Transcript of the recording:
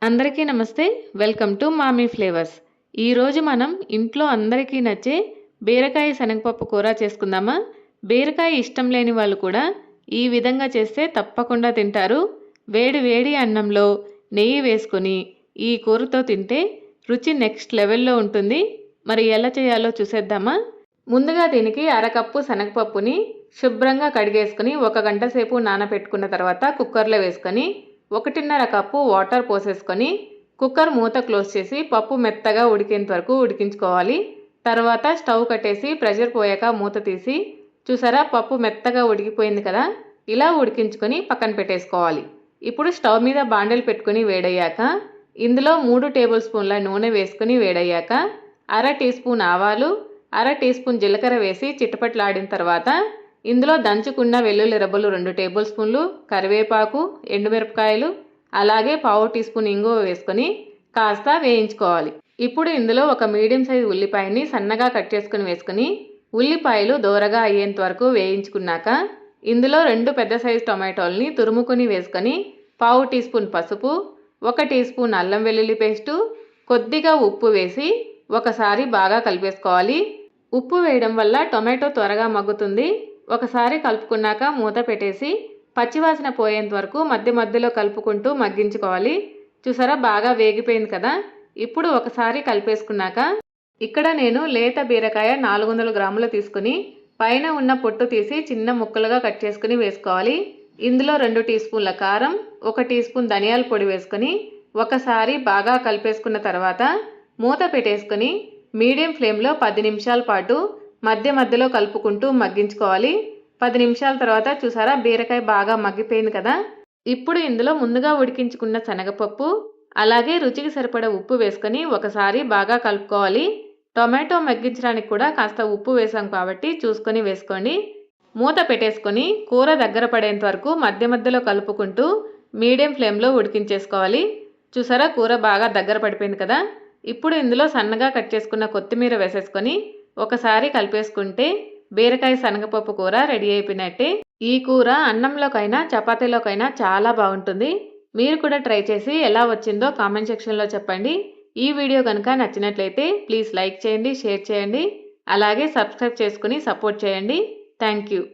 అందరికీ నమస్తే. Welcome to Mami flavours. ఈరోజు మనం ఇంట్లో అందరికీ నచ్చే బీరకాయ శనగపప్పు కూర చేసుకుందామా? బీరకాయ ఇష్టం లేని వాళ్ళు కూడా ఈ విధంగా చేస్తే తప్పకుండా తింటారు. వేడి వేడి అన్నంలో నెయ్యి వేసుకొని ఈ కూరతో తింటే రుచి నెక్స్ట్ లెవెల్లో ఉంటుంది. మరి ఎలా చేయాలో చూసేద్దామా? ముందుగా దీనికి అరకప్పు శనగపప్పుని శుభ్రంగా కడిగేసుకుని 1 గంట సేపు నానబెట్టుకున్న తర్వాత కుక్కర్లో వేసుకొని 1.5 కప్పు వాటర్ పోసేసుకొని కుక్కర్ మూత క్లోజ్ చేసి పప్పు మెత్తగా ఉడికేంత వరకు ఉడికించుకోవాలి. తర్వాత స్టవ్ కట్టేసి ప్రెషర్ పోయాక మూత తీసి చూసారా పప్పు మెత్తగా ఉడికిపోయింది కదా, ఇలా ఉడికించుకొని పక్కన పెట్టేసుకోవాలి. ఇప్పుడు స్టవ్ మీద బాండెలు పెట్టుకుని వేడయ్యాక ఇందులో 3 టేబుల్ స్పూన్ల నూనె వేసుకుని వేడయ్యాక అర టీ స్పూన్ ఆవాలు, అర టీ స్పూన్ జీలకర్ర వేసి చిటపట్లాడిన తర్వాత ఇందులో దంచుకున్న వెల్లుల్లి రెబ్బలు 2 టేబుల్ స్పూన్లు, కరివేపాకు, ఎండుమిరపకాయలు, అలాగే పావు టీ స్పూన్ ఇంగువ వేసుకొని కాస్త వేయించుకోవాలి. ఇప్పుడు ఇందులో ఒక మీడియం సైజు ఉల్లిపాయని సన్నగా కట్ చేసుకుని వేసుకొని ఉల్లిపాయలు దోరగా అయ్యేంత వరకు వేయించుకున్నాక ఇందులో 2 పెద్ద సైజు టొమాటోల్ని తురుముకొని వేసుకొని పావు టీ స్పూన్ పసుపు, 1 టీ స్పూన్ అల్లం వెల్లుల్లి పేస్టు, కొద్దిగా ఉప్పు వేసి ఒకసారి బాగా కలిపేసుకోవాలి. ఉప్పు వేయడం వల్ల టొమాటో త్వరగా మగ్గుతుంది. ఒకసారి కలుపుకున్నాక మూత పెట్టేసి పచ్చివాసన పోయేంత వరకు మధ్య మధ్యలో కలుపుకుంటూ మగ్గించుకోవాలి. చూసారా బాగా వేగిపోయింది కదా. ఇప్పుడు ఒకసారి కలిపేసుకున్నాక ఇక్కడ నేను లేత బీరకాయ 400 గ్రాములు తీసుకుని పైన ఉన్న పొట్టు తీసి చిన్న ముక్కలుగా కట్ చేసుకుని వేసుకోవాలి. ఇందులో 2 టీ స్పూన్ల కారం, 1 టీ స్పూన్ ధనియాల పొడి వేసుకొని ఒకసారి బాగా కలిపేసుకున్న తర్వాత మూత పెట్టేసుకొని మీడియం ఫ్లేమ్లో 10 నిమిషాల పాటు మధ్య మధ్యలో కలుపుకుంటూ మగ్గించుకోవాలి. 10 నిమిషాల తర్వాత చూసారా బీరకాయ బాగా మగ్గిపోయింది కదా. ఇప్పుడు ఇందులో ముందుగా ఉడికించుకున్న శనగపప్పు అలాగే రుచికి సరిపడా ఉప్పు వేసుకొని ఒకసారి బాగా కలుపుకోవాలి. టొమాటో మగ్గించడానికి కూడా కాస్త ఉప్పు వేసాం కాబట్టి చూసుకొని వేసుకోండి. మూత పెట్టేసుకొని కూర దగ్గర పడేంత వరకు మధ్య మధ్యలో కలుపుకుంటూ మీడియం ఫ్లేమ్లో ఉడికించేసుకోవాలి. చూసారా కూర బాగా దగ్గర పడిపోయింది కదా. ఇప్పుడు ఇందులో సన్నగా కట్ చేసుకున్న కొత్తిమీర వేసేసుకొని ఒకసారి కలిపేసుకుంటే బీరకాయ శనగపప్పు కూర రెడీ అయిపోయినట్టే. ఈ కూర అన్నంలోకైనా చపాతీలోకైనా చాలా బాగుంటుంది. మీరు కూడా ట్రై చేసి ఎలా వచ్చిందో కామెంట్ సెక్షన్లో చెప్పండి. ఈ వీడియో కనుక నచ్చినట్లయితే ప్లీజ్ లైక్ చేయండి, షేర్ చేయండి, అలాగే సబ్స్క్రైబ్ చేసుకుని సపోర్ట్ చేయండి. Thank you.